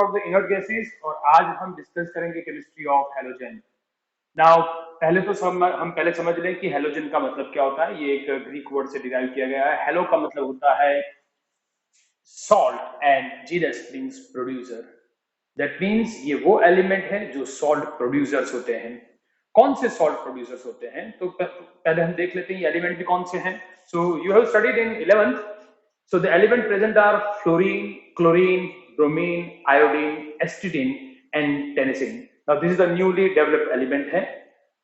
About the inert gases और आज हम डिस्कस करेंगे केमिस्ट्री ऑफ हैलोजन। नाउ पहले तो हम पहले समझ लें कि हैलोजन का मतलब क्या होता है। ये एक ग्रीक वर्ड से डिराइव किया गया है। हेलो का मतलब होता है salt and genus means producer. That means ये वो एलिमेंट है जो सॉल्ट प्रोड्यूसर्स होते हैं। कौन से सॉल्ट प्रोड्यूसर्स होते हैं तो पहले हम देख लेते हैं ये एलिमेंट भी कौन से हैं। So you have studied in 11th। So the element present are fluorine, chlorine, bromine, iodine, acetylene and tennessine. Now this is the newly developed element है।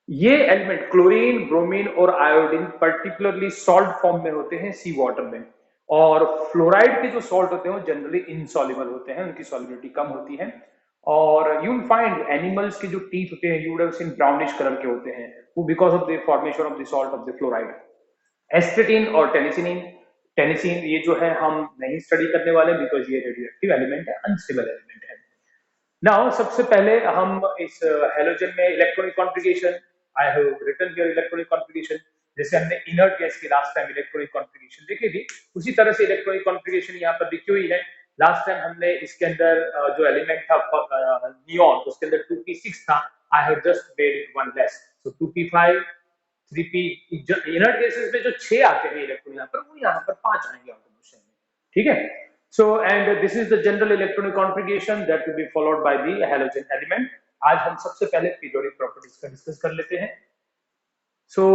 ये एलिमेंट क्लोरीन, ब्रोमीन और आयोडीन पर्टिकुलरली सॉल्ट फॉर्म में होते हैं सी water में, और fluoride के जो सॉल्ट होते हैं वो जनरली इनसॉल्युबल होते हैं, उनकी सॉल्युबिलिटी कम होती है। और यू विल फाइंड एनिमल्स के जो टीथ होते हैं you would have seen brownish colour के होते हैं, वो because of the formation of the salt of the fluoride. एस्टेटिन और टेनिसिन ये जो है हम नहीं स्टडी करने वाले बिकॉज ये रेडियोएक्टिव एलिमेंट है, अनस्टेबल एलिमेंट है। नाउ सबसे पहले हम इस हैलोजन में electronic configuration, I have written here electronic configuration. जैसे हमने इनर्ट गैस की लास्ट टाइम इलेक्ट्रॉनिक कॉन्फ़िगरेशन देखी थी, उसी तरह से इलेक्ट्रॉनिक कॉन्फ़िगरेशन यहाँ पर लिखी हुई है। लास्ट टाइम हमने इसके अंदर जो एलिमेंट था नियॉन, उसके अंदर 2p6 था। I have just made it one less, so 2p5 3p। Inert gases में जो 6 आते हैं इलेक्ट्रॉन यहाँ पर, वो यहाँ पर 5 आएंगे ऑटोमेशन में, ठीक है। So and this is the general electronic configuration that will be followed by the halogen element. आज हम सबसे पहले पीरियोडिक प्रॉपर्टीज का डिस्कस कर लेते हैं। सो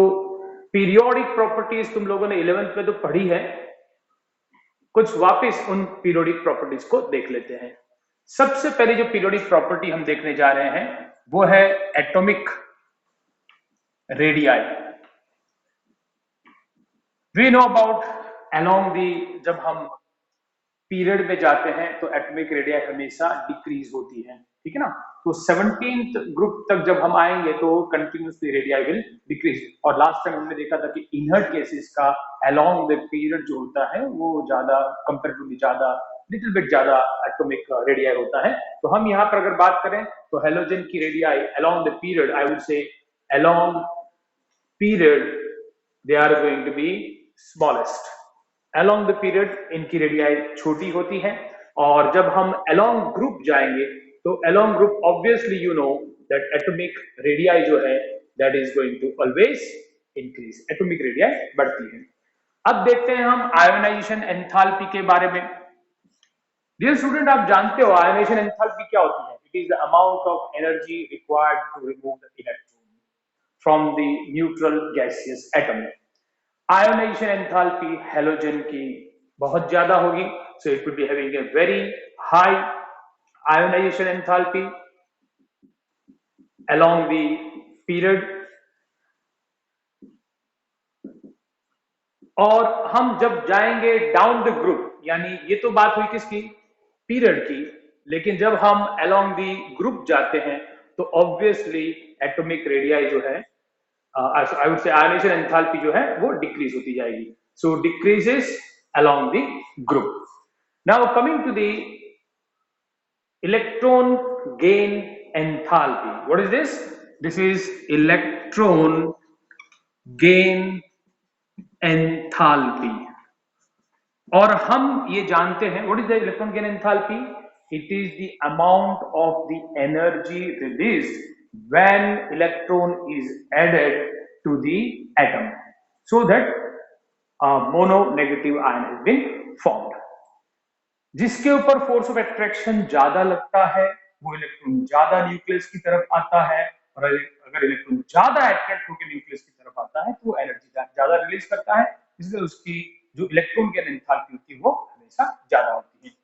पीरियोडिक प्रॉपर्टीज तुम लोगों ने 11th में तो पढ़ी है, कुछ वापस उन पीरियोडिक प्रॉपर्टीज को देख लेते हैं। सबसे पहले जो पीरियोडिक प्रॉपर्टी हम देखने जा रहे हैं वो है atomic radii. We know about along the, जब हम पीरियड में जाते हैं तो एटॉमिक रेडियाई हमेशा डिक्रीज होती है, ठीक है ना। तो 17th ग्रुप तक जब हम आएंगे तो कंटिन्यूसली रेडियाई विल डिक्रीज। और लास्ट टाइम हमने देखा था कि इनर्ट केसेस का अलोंग द पीरियड जो होता है वो ज्यादा कंपैरेटिवली ज्यादा लिटिल बिट ज्यादा एटॉमिक रेडियाई होता है। तो हम यहाँ पर अगर बात करें तो हैलोजन की radii along the period, I would से along period they are going to be smallest. Along the period इनकी रेडियाई छोटी होती है। और जब हम along group जाएंगे तो along group obviously you know that atomic radii जो है that is going to always increase, atomic radii बढ़ती है। अब देखते हैं हम आयोनाइजेशन एंथैल्पी के बारे में। डियर स्टूडेंट, आप जानते हो आयोनाइजेशन एंथैल्पी क्या होती है? It is the amount of energy required to remove the electron from the neutral gaseous atom. Ionization enthalpy halogen की बहुत ज्यादा होगी, so it will be having a very high ionization enthalpy along the period। और हम जब जाएंगे down the group, यानी ये तो बात हुई किसकी? पीरियड की। लेकिन जब हम along the ग्रुप जाते हैं तो ऑब्वियसली एटॉमिक रेडियाई जो है I would say ionization enthalpy जो है वो डिक्रीज होती जाएगी। So decreases along the group. Now coming to the electron gain enthalpy. What is this? This is electron gain enthalpy. और हम ये जानते हैं what is the electron gain enthalpy? It is the amount of the energy released when electron is added to the atom so that a mononegative ion has been formed. जिसके ऊपर force of attraction ज्यादा लगता है वो electron ज्यादा nucleus की तरफ आता है, और अगर इलेक्ट्रॉन ज्यादा अट्रैक्ट होकर न्यूक्लियस की तरफ आता है तो वो एनर्जी ज्यादा रिलीज करता है, इसलिए उसकी जो इलेक्ट्रॉन गेन एंथैल्पी होती है वो हमेशा ज्यादा होती है।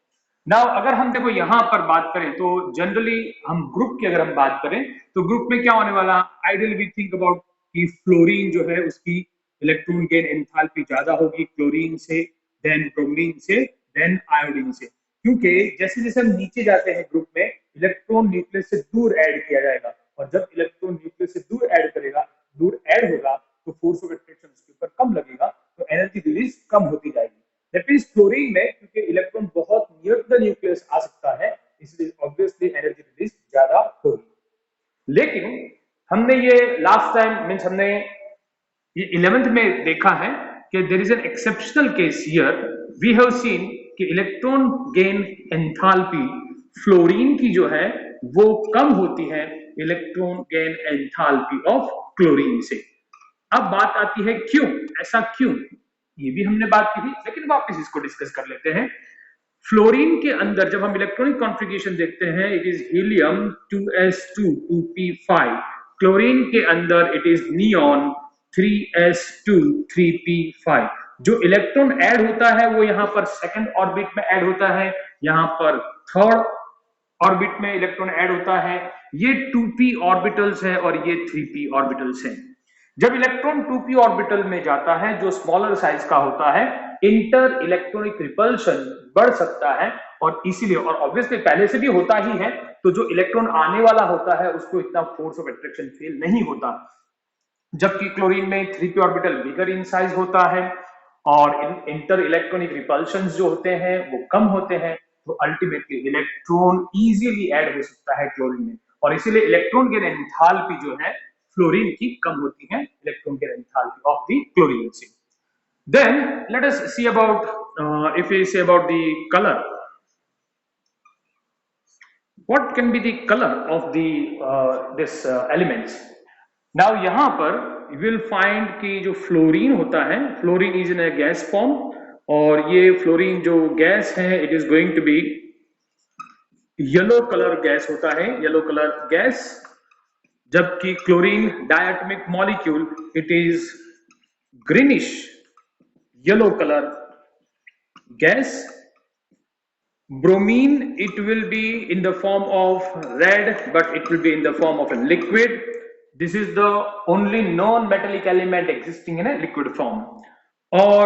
नाउ अगर हम देखो यहाँ पर बात करें तो जनरली हम ग्रुप की अगर हम बात करें तो ग्रुप में क्या होने वाला, आइडियली वी थिंक अबाउट कि फ्लोरीन जो है उसकी इलेक्ट्रॉन गेन एंथैल्पी ज्यादा होगी क्लोरीन से, देन ब्रोमीन से, देन आयोडीन से। क्योंकि जैसे जैसे हम नीचे जाते हैं ग्रुप में इलेक्ट्रॉन न्यूक्लियस से दूर ऐड किया जाएगा, और जब इलेक्ट्रॉन न्यूक्लियस से दूर ऐड होगा तो फोर्स ऑफ अट्रैक्शन उसके ऊपर कम लगेगा, तो एनर्जी रिलीज कम होती जाएगी। दैट मींस फ्लोरीन में क्योंकि इलेक्ट्रॉन बहुत नियर टू द न्यूक्लियस आ सकता है, इसलिए ऑब्वियसली एनर्जी रिलीज ज्यादा होगी। लेकिन हमने ये लास्ट टाइम मींस हमने ये 11th में देखा है कि there is an exceptional case here. We have seen कि इलेक्ट्रॉन गेन एंथैल्पी फ्लोरीन की जो है वो कम होती है electron gain enthalpy of chlorine से। अब बात आती है क्यों, ऐसा क्यों, ये भी हमने बात की थी, लेकिन वापस इसको डिस्कस कर लेते हैं। फ्लोरीन के अंदर जब हम इलेक्ट्रॉनिक कॉन्फ़िगरेशन देखते हैं, it is helium 2s2 2p5, chlorine के अंदर it is neon 3s2 3p5। जो इलेक्ट्रॉन ऐड होता है वो यहाँ पर सेकंड ऑर्बिट में ऐड होता है, यहाँ पर थर्ड ऑर्बिट में इलेक्ट्रॉन ऐड होता है। ये 2p ऑर्बिटल्स है और ये 3p ऑर्बिटल्स हैं। जब इलेक्ट्रॉन 2p ऑर्बिटल में जाता है जो स्मॉलर साइज का होता है, इंटर इलेक्ट्रॉनिक रिपल्शन बढ़ सकता है, और इसीलिए, और ऑब्वियसली पहले से भी होता ही है, तो जो इलेक्ट्रॉन आने वाला होता है उसको इतना फोर्स ऑफ अट्रैक्शन फील नहीं होता। जबकि क्लोरीन में 3p orbital bigger in size होता है और इंटर इलेक्ट्रॉनिक रिपल्शंस जो होते हैं वो कम होते हैं, तो अल्टीमेटली इलेक्ट्रॉन इजीली ऐड हो सकता है क्लोरीन में, और इसीलिए इलेक्ट्रॉन गेन एंथैल्पी जो है फ्लोरीन की कम होती है, electron gain enthalpy of the chlorine से। Then let us see about if we say about the color. What can be the color of the this elements? Now यहाँ पर you will find कि जो fluorine होता है, fluorine is in a gas form, और ये fluorine जो gas है it is going to be yellow colour gas होता है, येलो कलर गैस। जबकि chlorine diatomic molecule it is greenish yellow colour gas. Bromine, it will be in the form of red, but it will be in the form of a liquid. This is the only non-metallic element existing in a liquid form. Or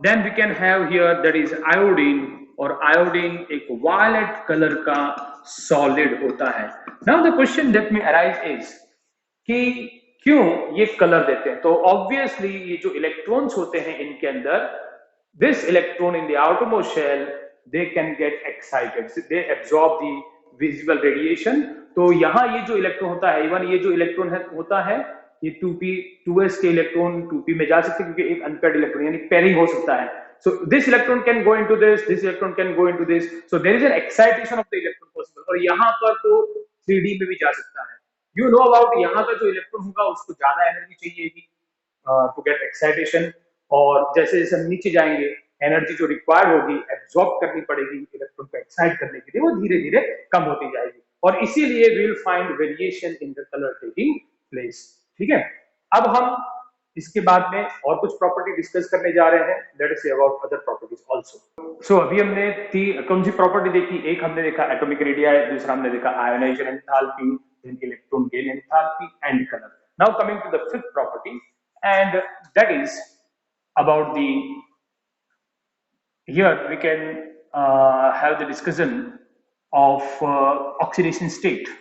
then we can have here that is iodine, और iodine एक violet color का solid होता है। Now the question that may arise is कि क्यों ये colour देते हैं? तो ऑब्वियसली ये जो इलेक्ट्रॉन्स होते हैं इनके अंदर, this electron in the outermost shell, they can get excited, they absorb the visible radiation। तो यहाँ ये जो इलेक्ट्रॉन होता है, इवन ये जो इलेक्ट्रॉन होता है, ये 2p 2s के इलेक्ट्रॉन 2p में जा सकते हैं, क्योंकि एक अनपेयर्ड इलेक्ट्रॉन यानी पेयरिंग हो सकता है। So this electron can go into this electron can go into this, so there is an excitation of the electron possible। और यहाँ पर तो 3d में भी जा सकता है। You know about यहाँ का जो इलेक्ट्रॉन होगा उसको ज्यादा एनर्जी चाहिएगी टू गेट एक्साइटेशन, और जैसे जैसे हम नीचे जाएंगे एनर्जी जो रिक्वायर्ड होगी एब्जॉर्ब करनी पड़ेगी इलेक्ट्रॉन को एक्साइट करने के लिए, वो धीरे धीरे कम होती जाएगी, और इसीलिए we will find variation in the colour taking place. ठीक है, अब हम इसके बाद में और कुछ प्रॉपर्टी डिस्कस करने जा रहे हैं। Let us see about other properties also. So अभी हमने कौन सी प्रॉपर्टी देखी? एक हमने देखा एटॉमिक रेडियस, दूसरा हमने देखा ionisation enthalpy, then electron gain enthalpy and colour. Now coming to the fifth property, and that is about the, here we can have the discussion of oxidation state।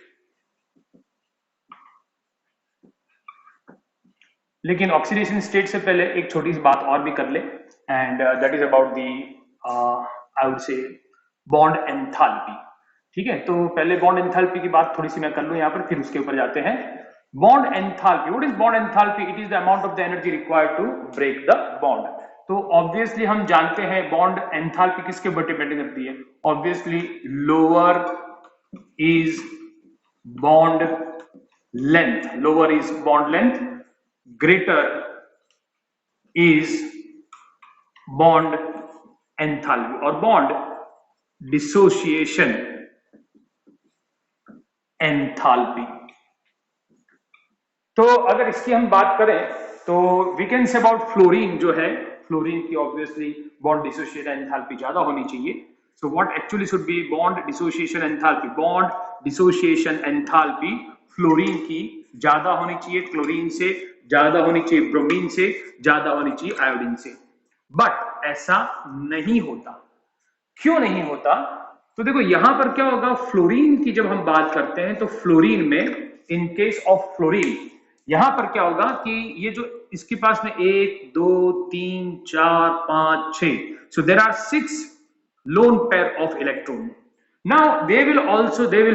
लेकिन oxidation state से पहले एक छोटी सी बात और भी कर ले, and that is about the I would से बॉन्ड एंथैल्पी। ठीक है, तो पहले बॉन्ड एंथैल्पी की बात थोड़ी सी मैं कर लूं यहाँ पर, फिर उसके ऊपर जाते हैं। Bond enthalpy, what is bond enthalpy? It is the amount of the energy required to break the bond. तो ऑब्वियसली हम जानते हैं बॉन्ड एंथैल्पी किसके ऊपर डिपेंड करती है? Obviously lower is bond length, lower is bond length, greater is bond enthalpy और bond dissociation enthalpy। तो अगर इसकी हम बात करें तो we can say about fluorine जो है, फ्लोरीन की ऑब्वियसली bond dissociation enthalpy ज्यादा होनी चाहिए। So what actually should be bond dissociation enthalpy? Bond dissociation enthalpy fluorine की ज्यादा होनी चाहिए, क्लोरीन से ज्यादा होनी चाहिए, ब्रोमीन से ज्यादा होनी चाहिए, आयोडीन से। बट ऐसा नहीं होता। क्यों नहीं होता? तो देखो यहां पर क्या होगा, फ्लोरीन की जब हम बात करते हैं तो फ्लोरीन में, इन केस ऑफ फ्लोरीन, यहां पर क्या होगा कि ये जो इसके पास में 1 2 3 4 5 6, so there are 6 lone pair of electron। Now they will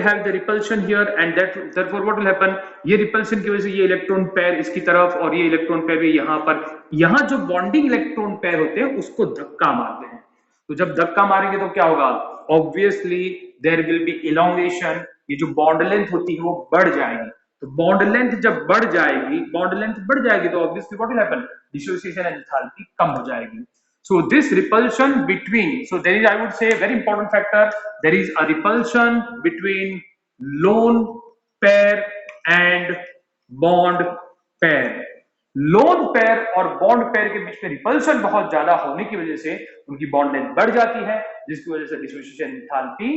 have the repulsion here, and therefore what will happen, ये repulsion की वजह से ये इलेक्ट्रॉन पेयर इसकी तरफ और ये इलेक्ट्रॉन पेयर भी यहाँ पर, यहाँ जो बॉन्डिंग इलेक्ट्रॉन पेयर होते हैं उसको धक्का मारते हैं। तो जब धक्का मारेंगे तो क्या होगा, obviously there will be elongation, ये जो बॉन्ड लेंथ होती है वो बढ़ जाएगी। तो बॉन्ड लेंथ जब बढ़ जाएगी, तो obviously what will happen, dissociation enthalpy कम हो जाएगी। So this repulsion between, so there is, I would say, a very important factor, there is a repulsion between lone pair and bond pair। Lone pair और bond pair के बीच में repulsion बहुत ज्यादा होने की वजह से उनकी बॉन्ड लेंथ बढ़ जाती है, जिसकी वजह से डिसोसिएशन एंथैल्पी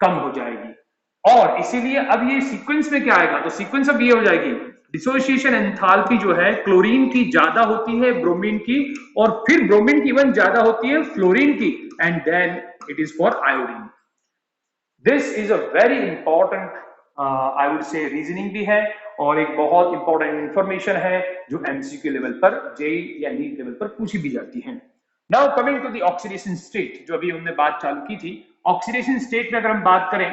कम हो जाएगी। और इसीलिए अब ये सीक्वेंस में क्या आएगा, तो सीक्वेंस अब ये हो जाएगी, डिसोसिएशन एंथैल्पी जो है क्लोरीन की ज्यादा होती है ब्रोमीन की, और फिर ब्रोमीन की इवन ज्यादा होती है फ्लोरीन की, and then it is for iodine. This is a very important I would say reasoning भी है, और एक बहुत इंपॉर्टेंट इंफॉर्मेशन है जो एमसीक्यू लेवल पर, जेई या नीट लेवल पर पूछी भी जाती है। Now coming to the oxidation state, जो अभी हमने बात चालू की थी, ऑक्सीडेशन स्टेट में अगर हम बात करें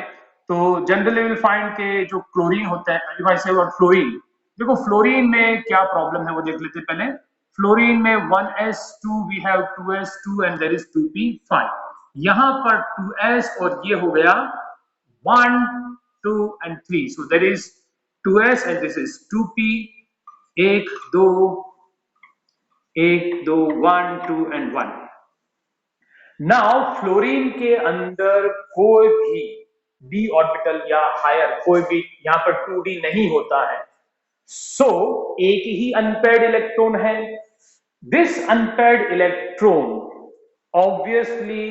तो जनरली विल फाइंड के जो क्लोरीन होता है, इफ आई से फ्लोरीन, देखो फ्लोरीन में क्या प्रॉब्लम है वो देख लेते हैं पहले। फ्लोरीन में 1s2 we have 2s2 and there is 2p5, यहां पर 2s और ये हो गया 1 2 and 3, so there is 2s and this is 2p, 1 2 1 2 1 2 and 1। Now fluorine के अंदर कोई भी d ऑर्बिटल या हायर कोई भी यहां पर 2d नहीं होता है, सो एक ही अनपेयर्ड इलेक्ट्रॉन है। This unpaired electron obviously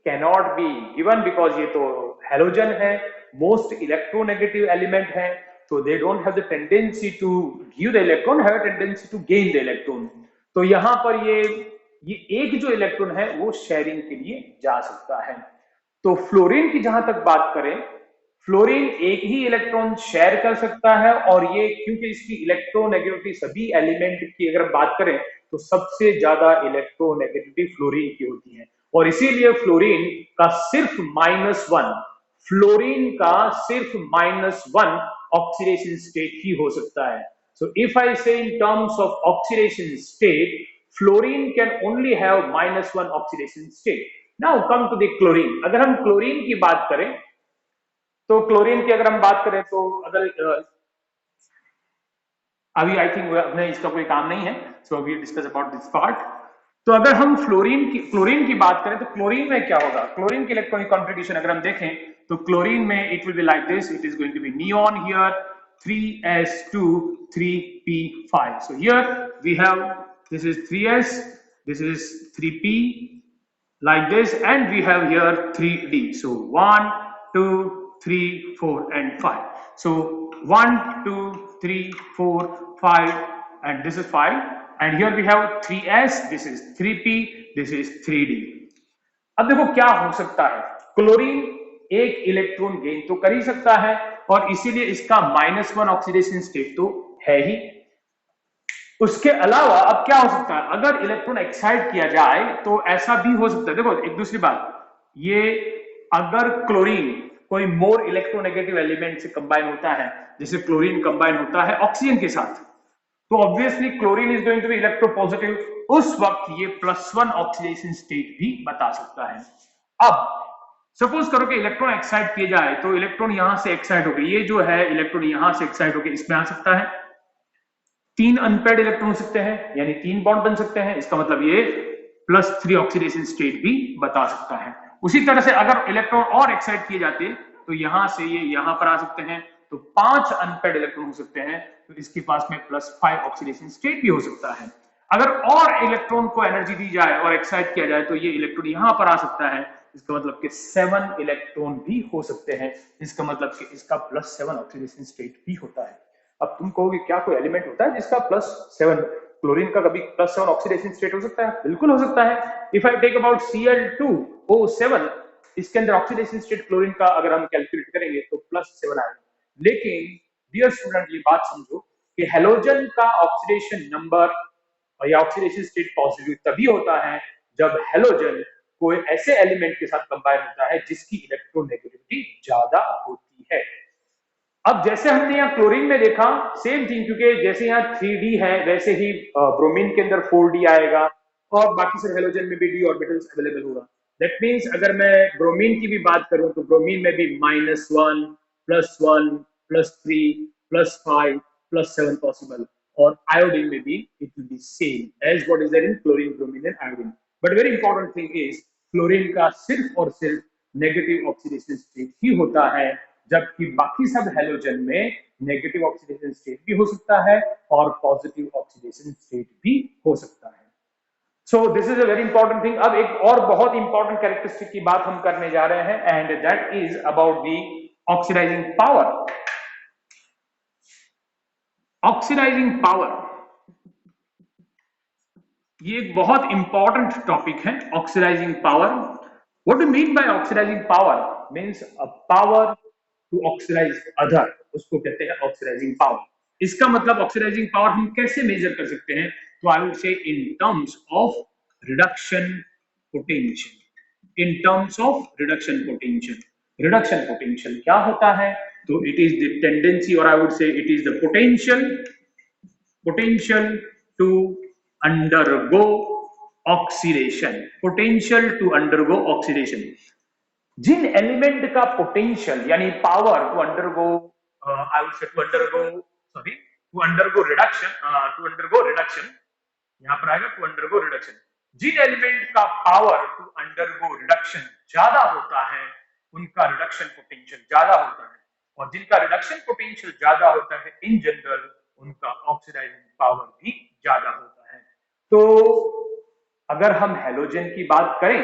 cannot be given because ये तो हेलोजन है, मोस्ट इलेक्ट्रोनेगेटिव एलिमेंट है, so they don't have the tendency to give the electron, have a tendency to gain the electron। तो यहां पर ये एक जो इलेक्ट्रॉन है वो शेयरिंग के लिए जा सकता है। तो फ्लोरीन की जहां तक बात करें, फ्लोरीन एक ही इलेक्ट्रॉन शेयर कर सकता है, और ये क्योंकि इसकी इलेक्ट्रोनेगेटिविटी सभी एलिमेंट की अगर बात करें तो सबसे ज्यादा इलेक्ट्रोनेगेटिविटी फ्लोरीन की होती है, और इसीलिए फ्लोरीन का सिर्फ -1, फ्लोरीन का सिर्फ -1 ऑक्सीडेशन स्टेट ही हो सकता है। सो if I say in terms of oxidation state, fluorine can only have -1 oxidation state. Now come to the chlorine. अगर हम क्लोरीन की बात करें तो क्लोरीन की अगर हम बात करें तो अगर अभी आई थिंक अपने इसका कोई काम नहीं है, so we discuss about this part. तो अगर हम क्लोरीन की बात करें तो क्लोरीन में क्या होगा, क्लोरीन की इलेक्ट्रॉनिक कॉन्फ़िगरेशन अगर हम देखें तो क्लोरीन में it will be like this, it is going to be neon here 3s2 3p5, so here we have this is 3s, this is 3p like this, and we have here 3d, so 1 2 3 4 and 5, so 1 2 3 4 5 and this is 5, and here we have 3s, this is 3p, this is 3d। अब देखो क्या हो सकता है, chlorine एक electron gain तो कर ही सकता है, और इसीलिए इसका -1 ऑक्सीडेशन स्टेट तो है ही। उसके अलावा अब क्या हो सकता है, अगर इलेक्ट्रॉन एक्साइट किया जाए तो ऐसा भी हो सकता है। देखो एक दूसरी बात, ये अगर क्लोरीन कोई मोर इलेक्ट्रोनेगेटिव एलिमेंट से कंबाइन होता है, जैसे क्लोरीन कंबाइन होता है ऑक्सीजन के साथ, तो obviously chlorine is going to be electropositive, उस वक्त ये +1 ऑक्सीडेशन स्टेट भी बता सकता है। अब सपोज करो कि इलेक्ट्रॉन एक्साइट किए जाए, तो इलेक्ट्रॉन यहां से एक्साइट होकर, ये जो है इलेक्ट्रॉन यहां से एक्साइट होकर इसमें आ सकता है, 3 अनपेयर्ड इलेक्ट्रॉन हो सकते हैं, यानी 3 बॉन्ड बन सकते हैं, इसका मतलब ये +3 ऑक्सीडेशन स्टेट भी बता सकता है। उसी तरह से अगर इलेक्ट्रॉन और एक्साइट किए जाते तो यहां से ये यहां पर आ सकते हैं, तो 5 अनपेयर्ड इलेक्ट्रॉन हो सकते हैं, तो इसके पास में +5 ऑक्सीडेशन स्टेट भी हो सकता है। अगर और इलेक्ट्रॉन को एनर्जी दी जाए और एक्साइट किया जाए तो ये इलेक्ट्रॉन यहां पर आ सकता है, इसका मतलब कि 7 इलेक्ट्रॉन भी हो सकते हैं, इसका मतलब कि इसका +7 ऑक्सीडेशन स्टेट भी होता है। अब तुम कहोगे क्या कोई एलिमेंट होता है जिसका +7, क्लोरीन का कभी +7 ऑक्सीडेशन स्टेट हो सकता है? बिल्कुल हो सकता है। If I take about Cl2O7, इसके अंदर ऑक्सीडेशन स्टेट क्लोरीन का अगर हम कैलकुलेट करेंगे तो +7 आएगा। लेकिन डियर स्टूडेंट ये बात समझो कि हेलोजन का ऑक्सीडेशन नंबर या ऑक्सीडेशन स्टेट पॉजिटिव तभी होता है जब हेलोजन कोई ऐसे एलिमेंट के साथ कंबाइन होता है जिसकी इलेक्ट्रोनेगेटिविटी ज्यादा होती है। अब जैसे हमने यहाँ क्लोरीन में देखा सेम थिंग, क्योंकि जैसे यहाँ 3d है वैसे ही ब्रोमीन के अंदर 4d आएगा, और बाकी सब हेलोजन में भी d ऑर्बिटल्स अवेलेबल होगा। दैट मीन्स अगर मैं ब्रोमीन की भी बात करूं तो ब्रोमीन में भी -1 +1 +3 +5 +7 पॉसिबल, और आयोडीन में भी it will be same as what is there in chlorine, bromine and iodine. But very important thing is chlorine का सिर्फ और सिर्फ नेगेटिव ऑक्सीडेशन स्टेट ही होता है, जबकि बाकी सब हैलोजन में नेगेटिव ऑक्सीडेशन स्टेट भी हो सकता है और पॉजिटिव ऑक्सीडेशन स्टेट भी हो सकता है। So this is a very important thing. अब एक और बहुत इंपॉर्टेंट कैरेक्टरिस्टिक की बात हम करने जा रहे हैं and that is about the oxidising power. Oxidising power ये एक बहुत इंपॉर्टेंट टॉपिक है, oxidising power. What do mean by oxidising power? Means a power to oxidise other, उसको कहते हैं ऑक्सीडाइजिंग पावर। इसका मतलब ऑक्सीडाइजिंग पावर हम कैसे मेजर कर सकते हैं? तो I would say in terms of reduction potential. In terms of reduction potential. Reduction potential क्या होता है? तो इट इज द टेंडेंसी, और I would say it is the potential to undergo oxidation, potential to undergo oxidation। जिन element का potential यानी power to undergo, I would say to undergo reduction, यहां पर आएगा टू अंडरगो रिडक्शन। जिन element का power to undergo reduction ज्यादा होता है उनका रिडक्शन पोटेंशियल ज्यादा होता है, और जिनका रिडक्शन पोटेंशियल ज्यादा होता है इन जनरल उनका ऑक्सीडाइजिंग पावर भी ज्यादा होता है। तो अगर हम हैलोजन की बात करें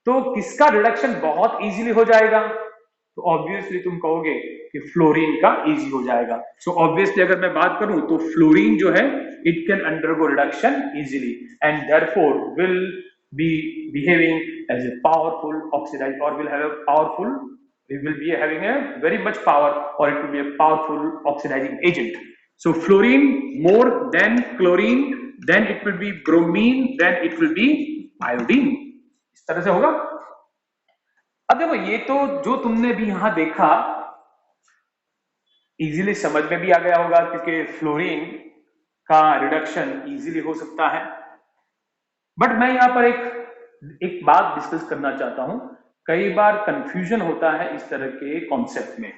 तो किसका रिडक्शन बहुत इजीली हो जाएगा? तो ऑब्वियसली तुम कहोगे कि फ्लोरीन का इजी हो जाएगा। सो ऑब्वियसली अगर मैं बात करूं तो फ्लोरीन जो है it can undergo reduction easily and therefore will be behaving as a powerful oxidize, और will have a powerful, it will be having a very much power, or it will be a powerful oxidizing agent. So fluorine more than chlorine, then it will be bromine, then it will be iodine। इस तरह से होगा। अब देखो ये तो जो तुमने भी यहां देखा इजीली समझ में भी आ गया होगा, क्योंकि फ्लोरीन का रिडक्शन इजीली हो सकता है। बट मैं यहां पर एक बात डिस्कस करना चाहता हूं। कई बार कंफ्यूजन होता है इस तरह के कॉन्सेप्ट में।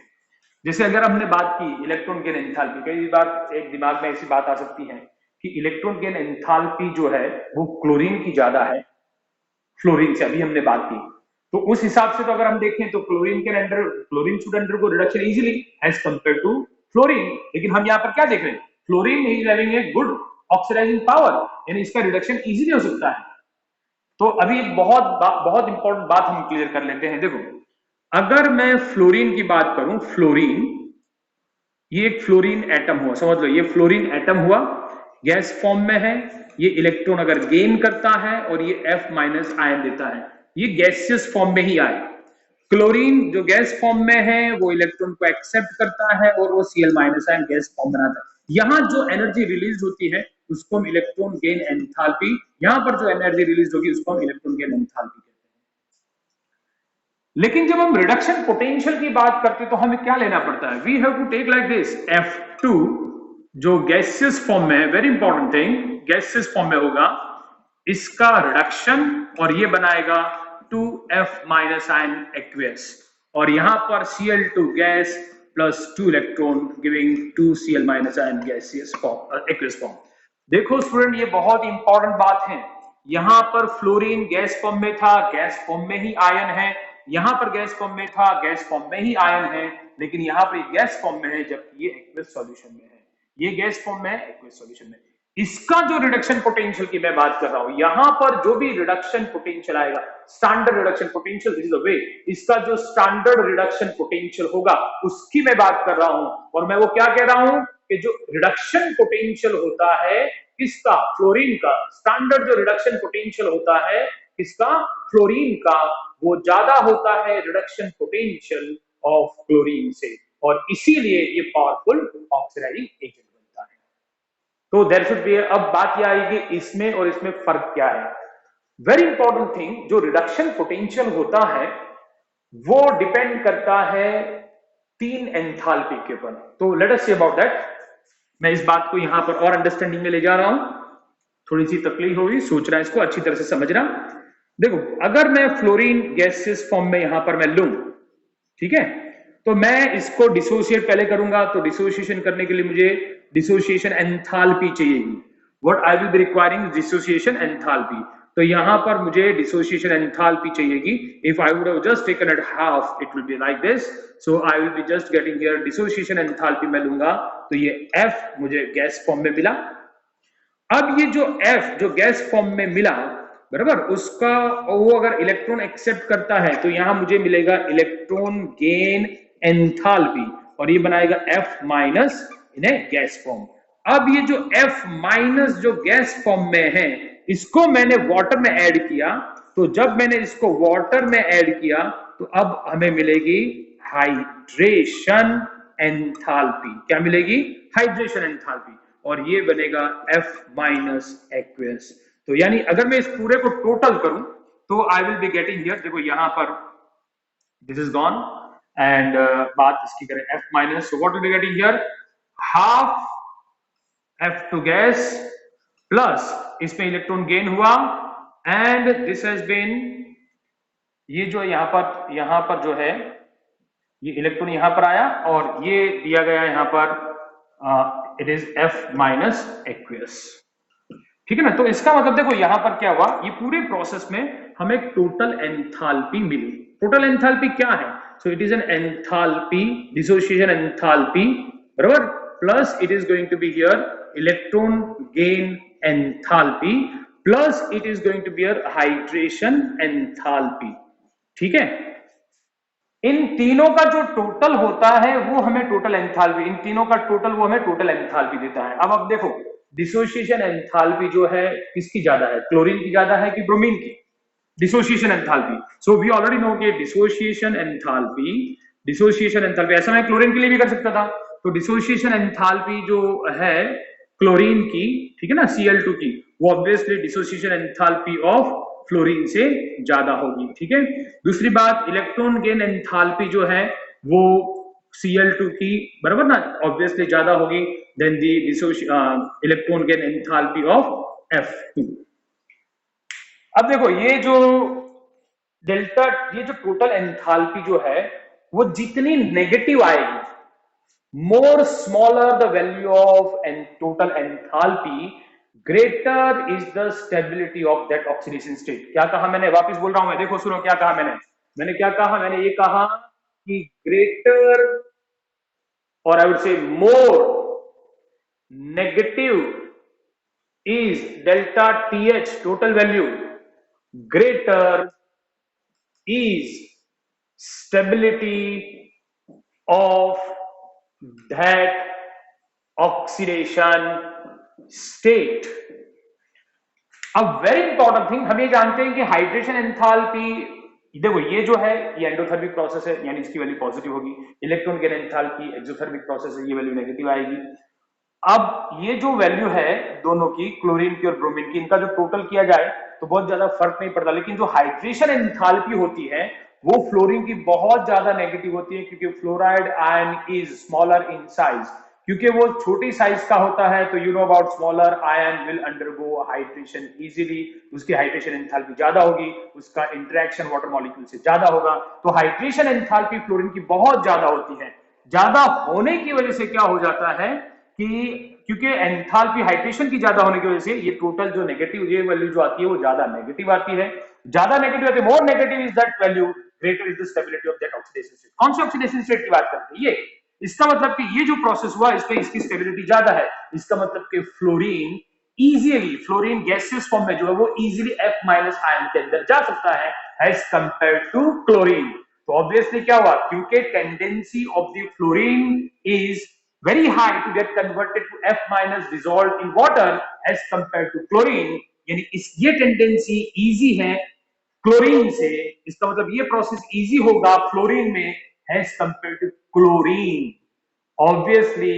जैसे अगर हमने बात की इलेक्ट्रॉन गेन एंथैल्पी, कई बार एक दिमाग में ऐसी बात आ सकती है कि इलेक्ट्रॉन गेन एंथैल्पी जो है वो क्लोरीन की ज्यादा है फ्लोरीन से, अभी हमने बात की। तो उस हिसाब से तो अगर हम देखें तो chlorine should undergo reduction easily as compare to fluorine. लेकिन हम यहाँ पर क्या देख रहे हैं? Fluorine is having a good oxidising power, यानी इसका रिडक्शन इजीली हो सकता है। तो अभी बहुत इंपॉर्टेंट बात हम क्लियर कर लेते हैं। देखो अगर मैं फ्लोरीन की बात करूं, फ्लोरीन ये एक फ्लोरीन एटम हुआ, समझ लो ये फ्लोरीन एटम हुआ, गैस फॉर्म में है। ये इलेक्ट्रॉन अगर गेन करता है और ये F- आयन देता है, ये गैसियस फॉर्म में ही आए। क्लोरीन जो गैस फॉर्म में है वो इलेक्ट्रॉन को एक्सेप्ट करता है और वो Cl- आयन गैस फॉर्म बनाता है। यहां जो एनर्जी रिलीज होती है उसको हम इलेक्ट्रॉन गेन एंथैल्पी, यहां पर जो एनर्जी रिलीज होगी उसको हम इलेक्ट्रॉन गेन एंथैल्पी कहते हैं। लेकिन जब हम रिडक्शन पोटेंशियल की बात करते हैं तो हमें क्या लेना पड़ता है? We have to take like this, F2 जो गैसियस फॉर्म में है, very important thing, gaseous form में होगा, इसका रिडक्शन और ये बनाएगा 2F- आयन एक्वियस, और यहां पर Cl2 gas plus 2 electron giving 2Cl- ion gaseous form, aqueous form. देखो स्टूडेंट ये बहुत इंपॉर्टेंट बात है। यहां पर फ्लोरीन गैस फॉर्म में था, गैस फॉर्म में ही आयन है, यहां पर गैस फॉर्म में था, गैस फॉर्म में ही आयन है, लेकिन यहां पर गैस फॉर्म में है जबकि ये एक्वियस सॉल्यूशन में है। ये गैस फॉर्म में है, एक्वियस सॉल्यूशन में। इसका जो रिडक्शन पोटेंशियल की मैं बात कर रहा हूं, यहां पर जो भी रिडक्शन पोटेंशियल आएगा, standard reduction potential, this is the way, इसका जो स्टैंडर्ड रिडक्शन पोटेंशियल होगा उसकी मैं बात कर रहा हूं। और मैं वो क्या कह रहा हूं कि जो रिडक्शन पोटेंशियल होता है किसका? फ्लोरीन का। स्टैंडर्ड जो रिडक्शन पोटेंशियल होता है किसका? फ्लोरीन का। वो ज्यादा होता है रिडक्शन पोटेंशियल ऑफ क्लोरीन से, और इसीलिए ये पावरफुल ऑक्सीडाइजिंग एजेंट बनता है। तो देयर शुड बी, अब बात यह आएगी इसमें और इसमें फर्क क्या है। वेरी इंपॉर्टेंट थिंग, जो रिडक्शन पोटेंशियल होता है वो डिपेंड करता है 3 एंथैल्पी के ऊपर। तो late us see about that. मैं इस बात को यहां पर और अंडरस्टैंडिंग में ले जा रहा हूं, थोड़ी सी तकलीफ होगी, सोच रहा है इसको अच्छी तरह से समझना। देखो अगर मैं फ्लोरीन गैसेस फॉर्म में यहां पर मैं लूं, ठीक है, तो मैं इसको डिसोशिएट पहले करूंगा, तो डिसोसिएशन करने के लिए मुझे डिसोसिएशन एंथैल्पी चाहिएगी। What I will be requiring dissociation enthalpy. तो यहां पर मुझे डिसोसिएशन एंथैल्पी चाहिएगी। If I would have just taken it half it will be like this, so I will be just getting here dissociation enthalpy मैं लूंगा, तो ये F मुझे गैस फॉर्म में मिला। अब ये जो F जो गैस फॉर्म में मिला, बराबर, उसका वो अगर इलेक्ट्रॉन एक्सेप्ट करता है तो यहां मुझे मिलेगा इलेक्ट्रॉन गेन एंथैल्पी, और ये बनाएगा F माइनस इन ए गैस फॉर्म। अब ये जो F माइनस जो गैस फॉर्म में है, इसको मैंने वाटर में ऐड किया, तो जब मैंने इसको वाटर में ऐड किया तो अब हमें मिलेगी हाइड्रेशन एंथैल्पी। क्या मिलेगी? हाइड्रेशन एंथैल्पी, और ये बनेगा F माइनस एक्वियस। तो यानी अगर मैं इस पूरे को टोटल करूं तो आई विल बी गेटिंग हियर, देखो यहां पर दिस इज गॉन एंड बात इसकी करें F minus, so what will be getting here, half F2 gas plus इसमें इलेक्ट्रॉन गेन हुआ, एंड दिस हैज बीन, ये जो यहां पर जो है ये इलेक्ट्रॉन यहां पर आया और ये दिया गया यहां पर it is F minus aqueous. ठीक है ना? तो इसका मतलब देखो यहां पर क्या हुआ, ये पूरे प्रोसेस में हमें टोटल एंथैल्पी मिली। टोटल एंथैल्पी क्या है? So it is an enthalpy, dissociation enthalpy, बराबर, plus it is going to be here electron gain enthalpy, plus it is going to be here hydration enthalpy. ठीक है? इन तीनों का जो टोटल होता है वो हमें टोटल एंथैल्पी, इन तीनों का टोटल वो हमें टोटल एंथैल्पी देता है। अब देखो डिसोसिएशन एंथैल्पी जो है किसकी ज्यादा है, क्लोरीन की ज्यादा है कि ब्रोमीन की? Dissociation enthalpy. So we already know कि डिसोसिएशन एंथैल्पी ऐसा मैं क्लोरीन के लिए भी कर सकता था। तो डिसोसिएशन एंथैल्पी जो है क्लोरीन की, ठीक है ना, Cl2 की, वो obviously dissociation enthalpy of fluorine से ज्यादा होगी। ठीक है? दूसरी बात, इलेक्ट्रॉन गेन एंथैल्पी जो है वो Cl2 की, बराबर ना, ऑब्वियसली ज्यादा होगी than the electron gain enthalpy of F2। अब देखो ये जो डेल्टा, ये जो टोटल एंथैल्पी जो है वो जितनी नेगेटिव आएगी, more smaller the value of total enthalpy, greater is the stability of that oxidation state। क्या कहा मैंने? वापस बोल रहा हूं मैं, देखो सुनो क्या कहा मैंने क्या कहा? मैंने ये कहा कि greater, or I would say more negative is delta TH total value, greater is stability of that oxidation state। अब वेरी इंपॉर्टेंट थिंग, हम ये जानते हैं कि हाइड्रेशन एंथैल्पी, देखो ये जो है ये एंडोथर्मिक प्रोसेस है, यानी इसकी वैल्यू पॉजिटिव होगी। Electron gain enthalpy exothermic process है, ये वैल्यू नेगेटिव आएगी। अब ये जो वैल्यू है दोनों की, क्लोरीन की और ब्रोमीन की, इनका जो टोटल किया जाए तो बहुत ज्यादा फर्क नहीं पड़ता, लेकिन जो हाइड्रेशन एंथैल्पी होती है वो फ्लोरीन की बहुत ज्यादा नेगेटिव होती है, क्योंकि fluoride ion is smaller in size, क्योंकि वो छोटी साइज का होता है। तो you know about smaller ion will undergo hydration easily, उसकी हाइड्रेशन एंथैल्पी ज्यादा होगी, उसका इंटरेक्शन वाटर मॉलिक्यूल से ज्यादा होगा। तो हाइड्रेशन एंथैल्पी फ्लोरीन की बहुत ज्यादा होती है। ज्यादा होने की वजह से क्या हो जाता है कि क्योंकि एंथैल्पी हाइड्रेशन की ज्यादा होने की वजह से ये टोटल जो नेगेटिव ये वैल्यू जो आती है वो ज्यादा नेगेटिव आती है। ज्यादा नेगेटिव आती है, more negative is that value, greater is the stability of that oxidation state. कौन सी ऑक्सीडेशन स्टेट की बात करते हैं? ये, इसका मतलब कि ये जो प्रोसेस हुआ इसमें इसकी स्टेबिलिटी ज्यादा है। इसका मतलब कि fluorine easily, fluorine gaseous form में जो है वो इजीली F माइनस आयन के अंदर जा सकता है एज कंपेयर्ड टू क्लोरीन। तो ऑब्वियसली क्या हुआ, क्योंकि tendency of the fluorine is very high to get converted to F minus dissolved in water as compared to chlorine, यानी इस ये टेंडेंसी इजी है क्लोरीन से, इसका मतलब ये प्रोसेस इजी होगा फ्लोरीन में as compare to chlorine. Obviously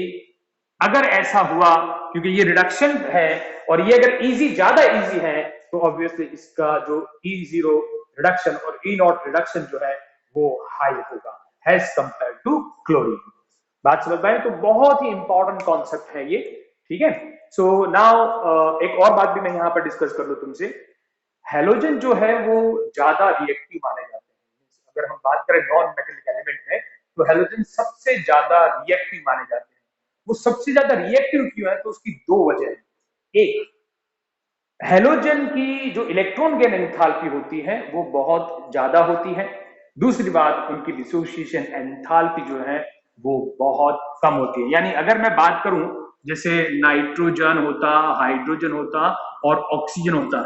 अगर ऐसा हुआ, क्योंकि ये रिडक्शन है और ये अगर इजी, ज्यादा इजी है, तो ऑब्वियसली इसका जो E0 रिडक्शन और E0 रिडक्शन जो है वो हाई होगा एज कंपेयर टू क्लोरीन। बात समझ पाए? तो बहुत ही इंपॉर्टेंट कॉन्सेप्ट है ये। ठीक है? सो नाउ एक और बात भी मैं यहां पर डिस्कस कर लूं तुमसे। हैलोजन जो है वो ज्यादा रिएक्टिव माने जाते हैं। अगर हम बात करें नॉन मेटेलिक एलिमेंट में, तो हैलोजन सबसे ज्यादा रिएक्टिव माने जाते हैं। वो सबसे ज्यादा रिएक्टिव क्यों है, तो उसकी दो वजह है। एक, हैलोजन की जो इलेक्ट्रॉन गेन एंथैल्पी होती है वो बहुत ज्यादा होती है। दूसरी बात, उनकी डिसोसिएशन एंथैल्पी जो है वो बहुत कम होती है। यानी अगर मैं बात करूं, जैसे नाइट्रोजन होता, हाइड्रोजन होता और ऑक्सीजन होता,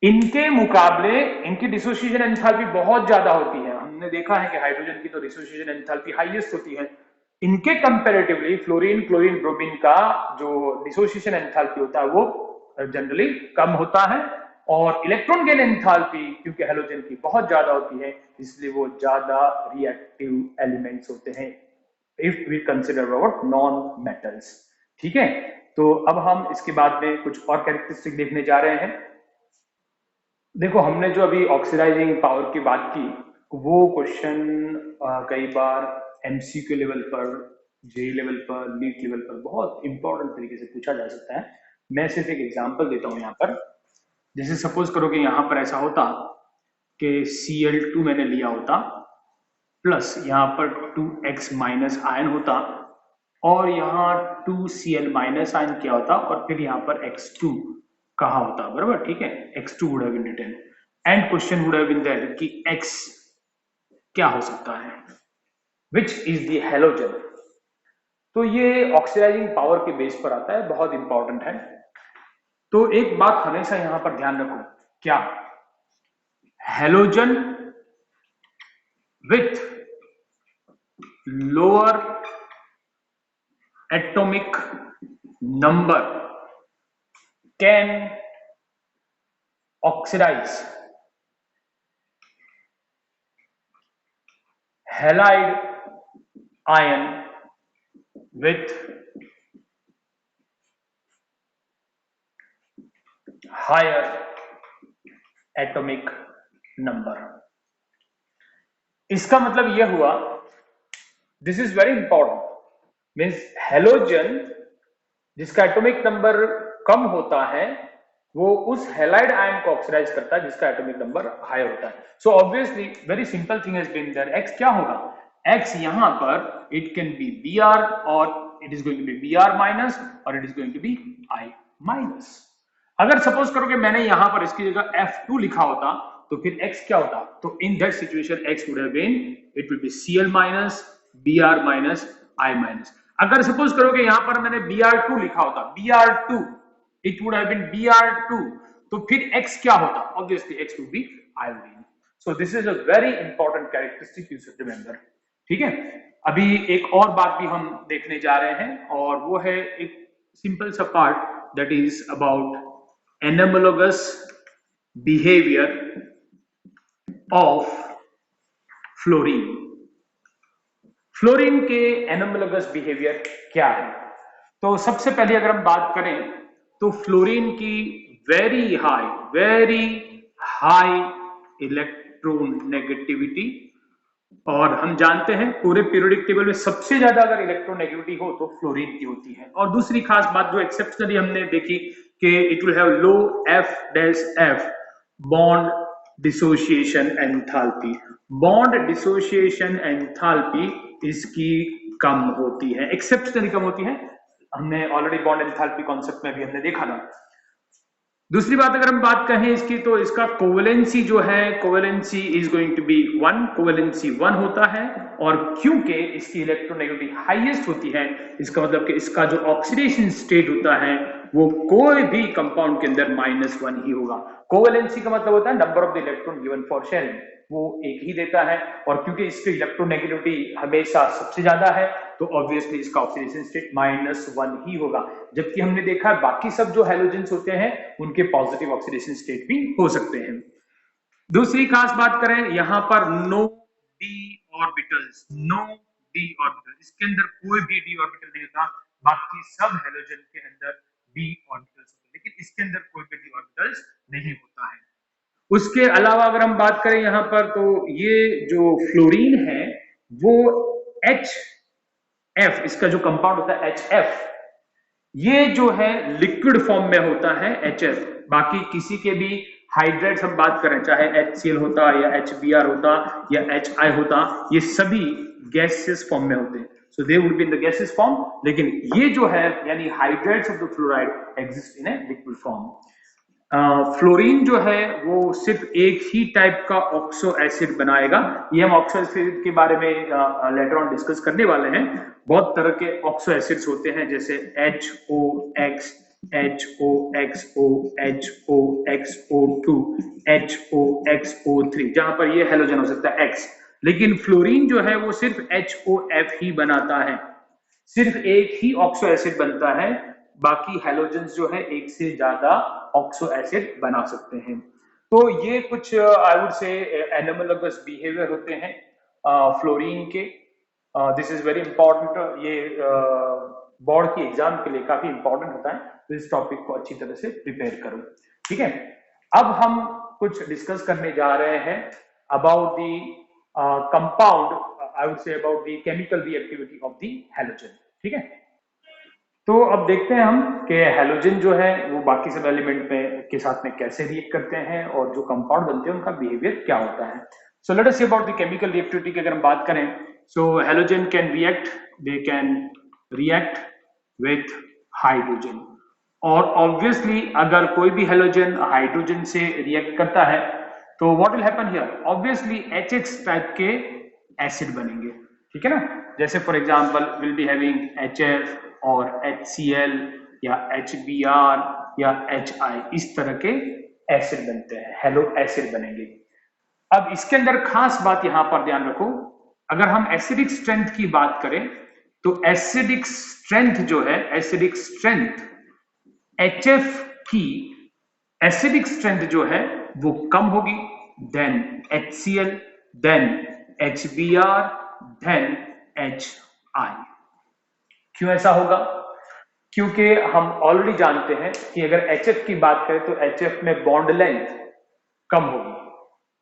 इनके मुकाबले इनकी डिसोसिएशन एंथैल्पी बहुत ज्यादा होती है। हमने देखा है कि हाइड्रोजन की तो डिसोसिएशन एंथैल्पी हाईएस्ट होती है। इनके कंपैरेटिवली फ्लोरीन, क्लोरीन, ब्रोमीन का जो डिसोसिएशन एंथैल्पी होता है वो जनरली कम होता है। और इलेक्ट्रॉन गेन एंथैल्पी क्योंकि हैलोजन की बहुत ज्यादा होती है, इसलिए वो ज्यादा रिएक्टिव एलिमेंट्स होते हैं if we consider our non metals. ठीक है, तो अब हम इसके बाद में कुछ और कैरेक्टरिस्टिक देखने जा रहे हैं। देखो, हमने जो अभी ऑक्सीडाइजिंग पावर की बात की, वो क्वेश्चन कई बार एमसीक्यू लेवल पर, जेई लेवल पर, नीट लेवल पर बहुत इंपॉर्टेंट तरीके से पूछा जा सकता है। मैं सिर्फ एक एग्जांपल देता हूं यहाँ पर। जैसे सपोज करो कि यहाँ पर ऐसा होता कि Cl2 मैंने लिया होता, प्लस यहाँ पर 2x माइनस आयन होता, और यहाँ 2Cl माइनस आयन क्या होता, और फिर यहाँ पर x2 कहा होता, बराबर, ठीक है। x2 would have been written and question would have been there कि x क्या हो सकता है, विच इज द हैलोजन। तो ये ऑक्सीडाइजिंग पावर के बेस पर आता है, बहुत इंपॉर्टेंट है। तो एक बात हमेशा यहां पर ध्यान रखो, क्या halogen with lower atomic number can oxidize halide ion with higher atomic number। इसका मतलब यह हुआ, this is very important, means halogen जिसका एटॉमिक नंबर कम होता है वो उस हैलाइड आयन को ऑक्सीडाइज करता है जिसका एटॉमिक नंबर हाई होता है। So obviously very simple thing has been there, x क्या होगा, एक्स यहां पर it can be B R, और it is going to be B R minus, और it is going to be I minus. अगर suppose करो कि मैंने यहां पर इसकी जगह F2 लिखा होता, तो फिर x क्या होता, तो in that situation x would have been, it will be Cl minus, Br minus, I minus. अगर सपोज करो कि यहां पर मैंने Br2 लिखा होता, Br2, it would have been Br2, तो फिर x क्या होता, obviously x would be iodine. So this is a very important characteristic you should remember. ठीक है, अभी एक और बात भी हम देखने जा रहे हैं, और वो है एक सिंपल सा part that is about analogous behavior of fluorine. Fluorine के एनामोलोगस बिहेवियर क्या है, तो सबसे पहले अगर हम बात करें तो फ्लोरीन की वेरी हाई इलेक्ट्रोनेगेटिविटी, और हम जानते हैं पूरे पीरियोडिक टेबल में सबसे ज्यादा अगर इलेक्ट्रोनेगेटिविटी हो तो फ्लोरीन की होती है। और दूसरी खास बात जो एक्सेप्शनली हमने देखी कि it will have low F' bond dissociation enthalpy. Bond dissociation enthalpy इसकी कम होती है, एक्सेप्शनली कम होती है। हमने ऑलरेडी बॉन्ड एंथैल्पी कॉन्सेप्ट में भी हमने देखा था। दूसरी बात अगर हम बात कहें इसकी, तो इसका कोवेलेंसी जो है, covalency is going to be 1, covalency 1 होता है। और क्योंकि इसकी इलेक्ट्रोनेगेटिविटी हाईएस्ट होती है, इसका मतलब कि इसका जो ऑक्सीडेशन स्टेट होता है वो कोई भी कंपाउंड के अंदर -1 ही होगा। कोवेलेंसी का मतलब होता है number of the electron given for sharing, वो एक ही देता है। और क्योंकि इसकी इलेक्ट्रोनेगेटिविटी हमेशा सबसे ज्यादा है, तो ऑब्वियसली इसका ऑक्सीडेशन स्टेट -1 ही होगा। जबकि हमने देखा है बाकी सब जो हैलोजेंस होते हैं उनके पॉजिटिव ऑक्सीडेशन स्टेट भी हो सकते हैं। दूसरी खास बात करें, यहां पर no d orbitals, no d orbital, इसके अंदर कोई भी डी ऑर्बिटल नहीं होता। बाकी सब हैलोजन के अंदर डी ऑर्बिटल्स होते हैं, लेकिन इसके अंदर कोई भी डी ऑर्बिटल्स नहीं होता है। उसके अलावा अगर हम बात करें यहां पर, तो ये जो फ्लोरीन है वो HF, इसका जो कंपाउंड होता है HF, ये जो है लिक्विड फॉर्म में होता है HF। बाकी किसी के भी हाइड्रेट्स हम बात करें, चाहे HCl होता या HBr होता या HI होता, ये सभी गैसेस फॉर्म में होते हैं, so they would be in the gases form. लेकिन ये जो है यानी hydrates of the fluoride exist in a liquid form. Fluorine जो है वो सिर्फ एक ही टाइप का ऑक्सो एसिड बनाएगा। ये हम ऑक्सो एसिड के बारे में लेटर ऑन डिस्कस करने वाले हैं। बहुत तरह के ऑक्सो एसिड्स होते हैं, जैसे HOX, HOXO, HOXO2, HOXO3, जहां पर ये हेलोजन हो सकता है X। लेकिन फ्लोरीन जो है वो सिर्फ HOF ही बनाता है, सिर्फ एक ही ऑक्सो एसिड बनता है। बाकी हेलोजेंस जो है एक से ज्यादा ऑक्सो एसिड बना सकते हैं। तो ये कुछ आई वुड से एनामोलगस बिहेवियर होते हैं फ्लोरीन के। दिस इज वेरी इंपॉर्टेंट, ये बोर्ड की एग्जाम के लिए काफी इंपॉर्टेंट होता है, तो इस टॉपिक को अच्छी तरह से प्रिपेयर करो। ठीक है, अब हम कुछ डिस्कस करने जा रहे हैं about the compound, I would say about the chemical reactivity of the halogen. ठीक है, तो अब देखते हैं हम कि हैलोजन जो है वो बाकी सब एलिमेंट में के साथ में कैसे रिएक्ट करते हैं और जो कंपाउंड बनते हैं उनका बिहेवियर क्या होता है। So let us see about the chemical reactivity की अगर हम बात करें, so halogen can react, they can react with hydrogen. और ऑब्वियसली अगर कोई भी हैलोजन हाइड्रोजन से रिएक्ट करता है तो what will happen here, obviously HX type के एसिड बनेंगे। ठीक है ना, जैसे for example will be having HF और HCl या HBr या HI, इस तरह के एसिड बनते हैं, हेलो एसिड बनेंगे। अब इसके अंदर खास बात यहां पर ध्यान रखो, अगर हम एसिडिक स्ट्रेंथ की बात करें तो एसिडिक स्ट्रेंथ जो है, एसिडिक स्ट्रेंथ HF की एसिडिक स्ट्रेंथ जो है वो कम होगी than HCl, than HBr, than HI। क्यों ऐसा होगा? क्योंकि हम ऑलरेडी जानते हैं कि अगर HF की बात करें तो HF में बॉन्ड लेंथ कम होगी,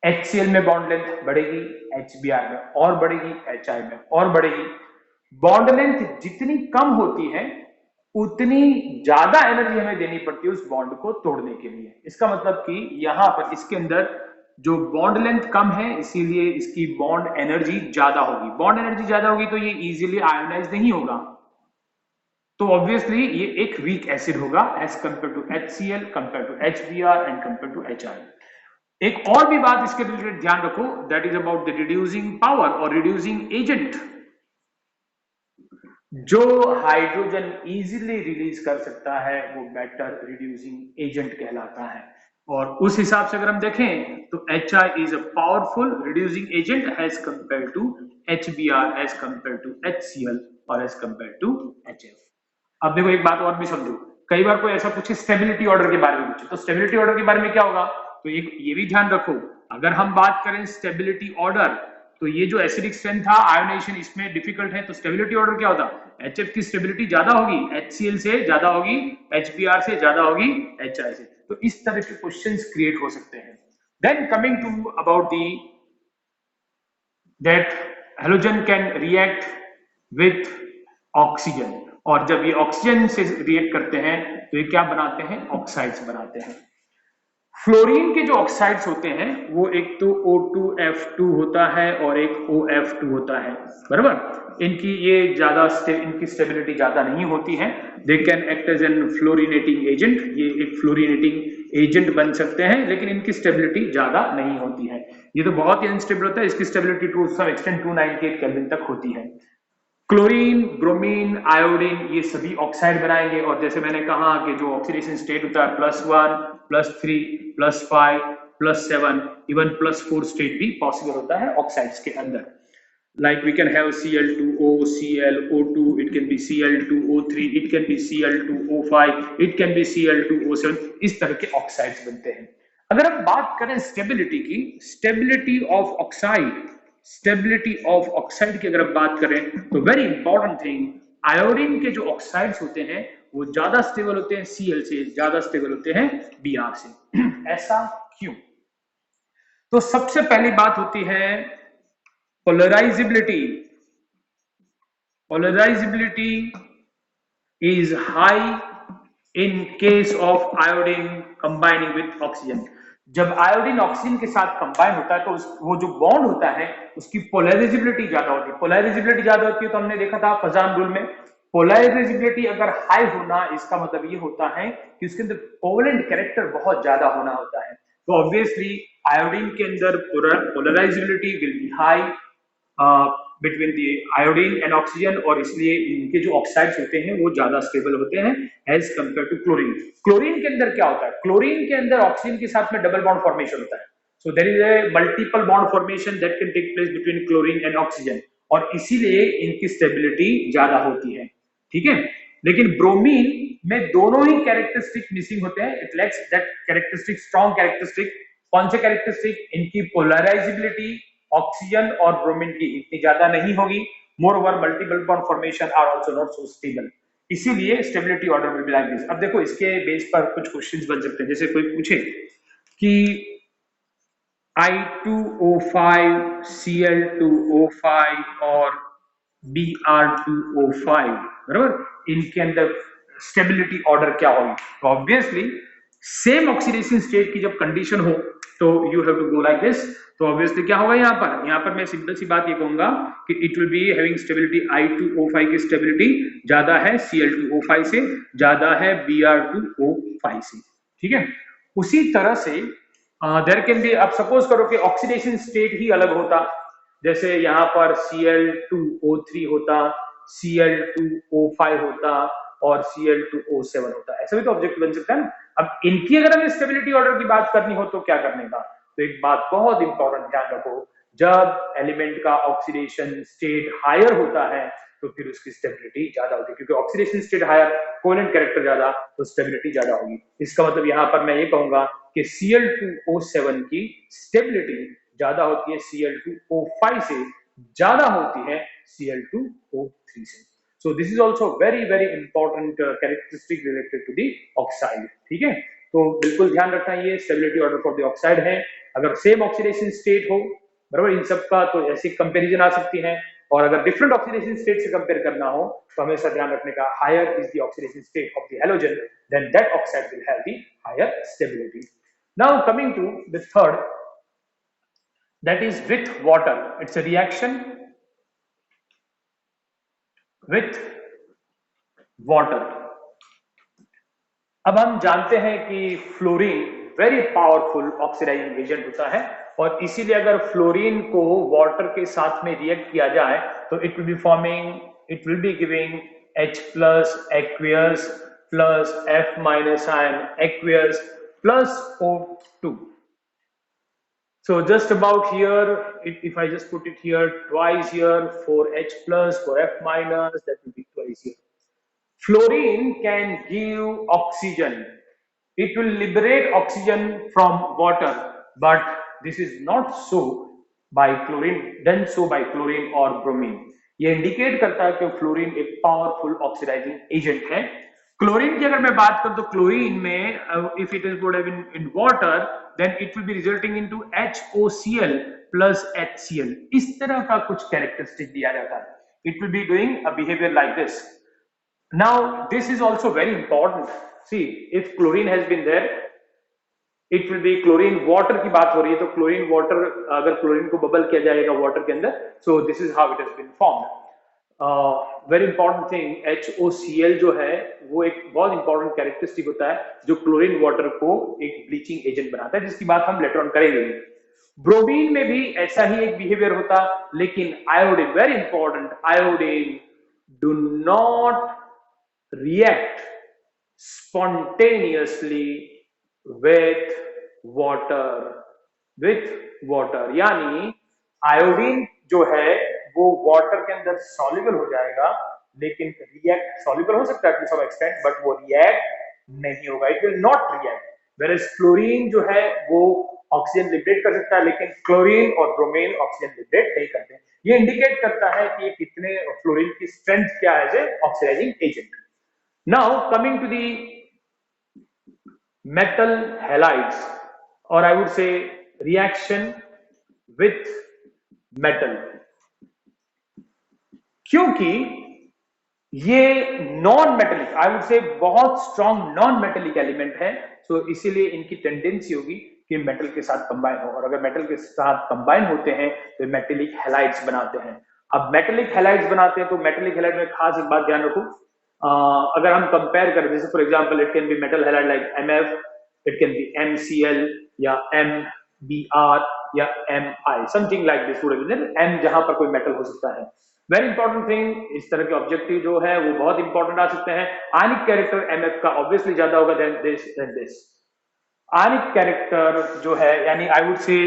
HCl में बॉन्ड लेंथ बढ़ेगी, HBr में और बढ़ेगी, HI में और बढ़ेगी। बॉन्ड लेंथ जितनी कम होती है उतनी ज्यादा एनर्जी हमें देनी पड़ती है उस बॉन्ड को तोड़ने के लिए। इसका मतलब कि यहां पर इसके अंदर जो बॉन्ड लेंथ कम है इसीलिए इसकी बॉन्ड एनर्जी ज्यादा होगी। बॉन्ड एनर्जी ज्यादा होगी तो ये इजीली आयोनाइज नहीं होगा, तो ऑब्वियसली ये एक वीक एसिड होगा as compare to HCl, compare to HBr and compare to HI। एक और भी बात इसके रिलेटेड ध्यान रखो, that is about the reducing power और रिड्यूसिंग एजेंट। जो हाइड्रोजन इजीली रिलीज कर सकता है वो बेटर रिड्यूसिंग एजेंट कहलाता है। और उस हिसाब से अगर हम देखें तो HI is a powerful reducing agent as compare to HBr, as compare to HCl और एज कंपेयर टू HF। अब देखो एक बात और भी समझो, कई बार कोई ऐसा पूछे स्टेबिलिटी ऑर्डर के बारे में पूछे, तो स्टेबिलिटी ऑर्डर के बारे में क्या होगा, तो ये भी ध्यान रखो, अगर हम बात करें स्टेबिलिटी ऑर्डर तो ये जो एसिडिक स्ट्रेंथ था आयोनाइजेशन इसमें डिफिकल्ट है, तो स्टेबिलिटी ऑर्डर क्या होता, HF की स्टेबिलिटी ज्यादा होगी, HCl से ज्यादा होगी, HBr से ज्यादा होगी, HI से। तो इस तरह के क्वेश्चंस क्रिएट हो सकते हैं। Then coming to about the that halogen can react with oxygen, और जब ये ऑक्सीजन से रिएक्ट करते हैं तो ये क्या बनाते हैं, ऑक्साइड्स बनाते हैं। फ्लोरीन के जो ऑक्साइड्स होते हैं वो एक तो O2F2 होता है और एक OF2 होता है, बराबर। इनकी ये ज्यादा इनकी स्टेबिलिटी ज्यादा नहीं होती है, they can act as an fluorinating agent, ये एक फ्लोरिनेटिंग एजेंट बन सकते हैं, लेकिन इनकी स्टेबिलिटी ज्यादा नहीं होती है। ये तो बहुत ही अनस्टेबल होता है, इसकी stability to some extent 298 kelvin तक होती है। क्लोरीन, ब्रोमीन, आयोडीन ये सभी ऑक्साइड बनाएंगे, और जैसे मैंने कहा कि जो ऑक्सीडेशन स्टेट होता है +1, +3, +5, +7, इवन +4 स्टेट भी पॉसिबल होता है ऑक्साइड्स के अंदर। Like we can have Cl2O, ClO2, it can be Cl2O3, it can be Cl2O5, it can be Cl2O7, इस तरह के ऑक्साइड्स बनते हैं। अगर हम बात करें स्टेबिलिटी की, स्टेबिलिटी ऑफ ऑक्साइड की अगर हम बात करें तो वेरी इंपॉर्टेंट थिंग, आयोडीन के जो ऑक्साइड्स होते हैं वो ज्यादा स्टेबल होते हैं Cl से, ज्यादा स्टेबल होते हैं Br से। ऐसा क्यों? तो सबसे पहली बात होती है polarisability. Polarisability is high in case of iodine combining with oxygen. जब आयोडीन ऑक्सीजन के साथ कंबाइन होता है तो वो जो बॉन्ड होता है उसकी पोलराइजेबिलिटी ज्यादा होती है। पोलराइजेबिलिटी ज्यादा होती है तो हमने देखा था फजान रूल में, पोलराइजेबिलिटी अगर हाई होना इसका मतलब ये होता है कि उसके अंदर कोवेलेंट कैरेक्टर बहुत ज्यादा होना होता है। तो ऑब्वियसली आयोडीन के अंदर polarisability will be high between the iodine and oxygen, और इसलिए इनके जो ऑक्साइड्स होते हैं वो ज्यादा स्टेबल होते हैं as compare to chlorine. Chlorine के अंदर क्या होता है, क्लोरीन के अंदर ऑक्सीजन के साथ में डबल बॉन्ड फॉर्मेशन होता है। So there is a multiple bond formation that can take place between chlorine and oxygen, और इसीलिए इनकी स्टेबिलिटी ज्यादा होती है। ठीक है, लेकिन ब्रोमीन में दोनों ही कैरेक्टरिस्टिक मिसिंग होते हैं। It lacks that characteristic, strong characteristic. कौन से कैरेक्टरिस्टिक? इनकी पोलराइजेबिलिटी ऑक्सीजन और ब्रोमीन की इतनी ज्यादा नहीं होगी। Moreover multiple bond formation are also not so stable, इसीलिए stability order will be like this. अब देखो इसके बेस पर कुछ क्वेश्चंस बन सकते हैं, जैसे कोई पूछे कि I2O5 Cl2O5 और Br2O5, बराबर, इनके अंदर स्टेबिलिटी ऑर्डर क्या होगी? तो ऑब्वियसली सेम ऑक्सीडेशन स्टेट की जब कंडीशन हो तो you have to go like this. तो ऑब्वियसली क्या होगा यहाँ पर मैं सिंपल सी बात ये कहूंगा कि it will be having stability, I2O5 की स्टेबिलिटी ज्यादा है Cl2O5 से, ज्यादा है Br2O5 से। ठीक है, उसी तरह से देयर कैन बी, अब सपोज करो कि ऑक्सीडेशन स्टेट ही अलग होता, जैसे यहाँ पर Cl2O3 होता, Cl2O5 होता और Cl2O7 होता, ऐसा भी तो ऑब्जेक्ट बन सकता है ना। अब इनकी अगर हमें स्टेबिलिटी ऑर्डर की बात करनी हो तो क्या करने का? तो एक बात बहुत इंपॉर्टेंट ध्यान रखो, जब एलिमेंट का ऑक्सीडेशन स्टेट हायर होता है तो फिर उसकी स्टेबिलिटी ज्यादा होती है, क्योंकि oxidation state higher, covalent character ज्यादा, तो स्टेबिलिटी ज्यादा होगी। इसका मतलब यहाँ पर मैं ये कहूंगा कि Cl2O7 की स्टेबिलिटी ज्यादा होती है Cl2O5 से, ज्यादा होती है Cl2O3 से। So this is also very important characteristic related to the oxide। ठीक है, तो बिल्कुल ध्यान रखना, ये stability order for the oxide है। अगर सेम ऑक्सीडेशन स्टेट हो, बराबर, इन सब का तो ऐसी कंपैरिजन आ सकती है, और अगर डिफरेंट ऑक्सीडेशन स्टेट से कंपेयर करना हो तो हमेशा ध्यान रखने का, higher is the oxidation state of the halogen then that oxide will have the higher stability. Now coming to the third, that is with water, it's a reaction with water। अब हम जानते हैं कि fluorine very powerful oxidising agent होता है, और इसीलिए अगर फ्लोरीन को वाटर के साथ में रिएक्ट किया जाए तो it will be forming, it will be giving H plus aqueous plus F minus ion aqueous plus O2। So just about here, if I just put it here, twice here, for H plus, for F minus, that will be twice here. Fluorine can give oxygen. It will liberate oxygen from water, but this is not so by chlorine, done so by chlorine or bromine। ये indicate करता है कि fluorine एक powerful oxidising agent है। Chlorine की अगर मैं बात करूं तो क्लोरीन में if it is would have in water then it will be resulting into HOCl plus HCl, इस तरह का कुछ कैरेक्टरिस्टिक दिया जाता है। It will be doing a behaviour like this. Now this is also very important, see if chlorine has been there, it will be chlorine water की बात हो रही है तो क्लोरीन वाटर, अगर क्लोरीन को बबल किया जाएगा वाटर के अंदर, so this is how it has been formed। Very important thing, HOCl जो है वो एक बहुत इंपॉर्टेंट कैरेक्टरिस्टिक होता है जो क्लोरीन वाटर को एक ब्लीचिंग एजेंट बनाता है, जिसकी बात हम लेटर ऑन करेंगे। ब्रोमीन में भी ऐसा ही एक बिहेवियर होता, लेकिन iodine, very important, iodine do not react spontaneously with water यानी आयोडीन जो है वो वाटर के अंदर सॉल्युबल हो जाएगा, लेकिन रिएक्ट, सॉल्युबल हो सकता है टू सम एक्सटेंट बट वो रिएक्ट नहीं होगा, it will not react. Whereas chlorine जो है वो ऑक्सीजन लिबरेट कर सकता है, लेकिन क्लोरीन और ब्रोमीन ऑक्सीजन लिबरेट नहीं करते। ये इंडिकेट करता है कि कितने फ्लोरीन की स्ट्रेंथ क्या है as oxidising agent. Now coming to the metal halides, or I would say reaction with metal, क्योंकि ये नॉन मेटेलिक, आई वुड से बहुत स्ट्रॉन्ग नॉन मेटेलिक एलिमेंट है, सो इसीलिए इनकी टेंडेंसी होगी कि मेटल के साथ कंबाइन हो, और अगर मेटल के साथ कंबाइन होते हैं तो मेटेलिक हैलाइड्स बनाते हैं। अब मेटेलिक हैलाइड्स बनाते हैं तो मेटेलिक हैलाइड में खास एक बात ध्यान रखो, अगर हम कंपेयर करें, जैसे for example it can B metal halide like MF, it can B MCl या MBr या Mi, something like this would be M जहां पर कोई मेटल हो सकता है। वेरी इंपॉर्टेंट थिंग, इस तरह के ऑब्जेक्टिव जो है वो बहुत इंपॉर्टेंट आ सकते हैं। आयनिक कैरेक्टर MF का ऑब्वियसली ज्यादा होगा देन दिस। आयनिक कैरेक्टर जो है, यानी आई वुड से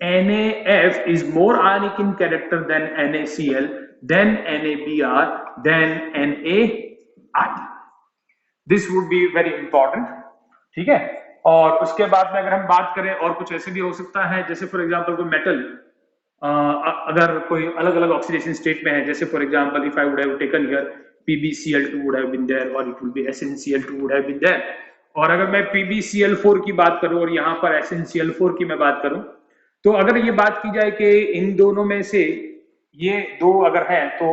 NaF is more ionic in character than NaCl, then NaBr, then NaI. This would be very important, ठीक है। और उसके बाद में अगर हम बात करें, और कुछ ऐसे भी हो सकता है, जैसे फॉर एग्जांपल कोई मेटल अगर कोई अलग अलग ऑक्सीडेशन स्टेट में है, जैसे for example if I would have taken here PbCl2 would have been there, or it will be SnCl2 would have been there। और अगर मैं PbCl4 की बात करूं और यहाँ पर SnCl4 की मैं बात करूं, तो अगर ये बात की जाए कि इन दोनों में से ये दो अगर हैं तो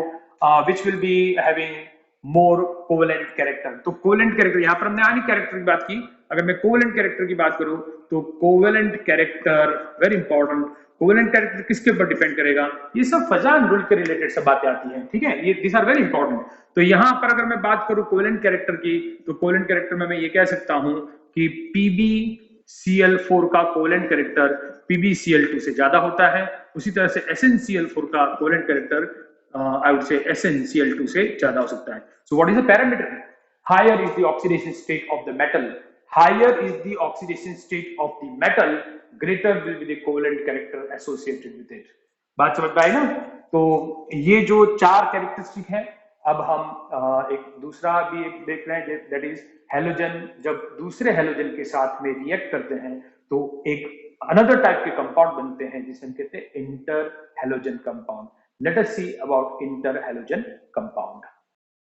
which will be having more covalent character, तो कोवेलेंट कैरेक्टर, यहाँ पर हमने आयनिक कैरेक्टर की बात की, अगर मैं कोवेलेंट कैरेक्टर की बात करूं तो covalent character very important, covalent character किसके ऊपर डिपेंड करेगा, ये सब फजान रूल के रिलेटेड सब बातें आती हैं, ठीक है, ये दिस आर वेरी इंपॉर्टेंट। तो यहाँ पर अगर मैं बात करूं कोवेलेंट कैरेक्टर की, तो कोवेलेंट कैरेक्टर में मैं ये कह सकता हूं कि PbCl4 का कोवेलेंट कैरेक्टर PbCl2 से ज्यादा होता है, उसी तरह से SnCl4 का covalent character I would say SnCl2 से ज्यादा हो सकता है। So what is the parameter? Higher is the oxidation state of the metal. Higher is the oxidation state of the metal, greater will be the covalent character associated with it. बात समझ में आई ना? तो ये जो चार कैरेक्टरिस्टिक हैं, अब हम एक दूसरा भी एक देख रहे हैं, दैट इज हेलोजन। जब दूसरे हेलोजन के साथ में रिएक्ट करते हैं तो एक अनदर टाइप के कंपाउंड बनते हैं जिसे हम कहते हैं inter halogen compound. Let us see about interhalogen compound.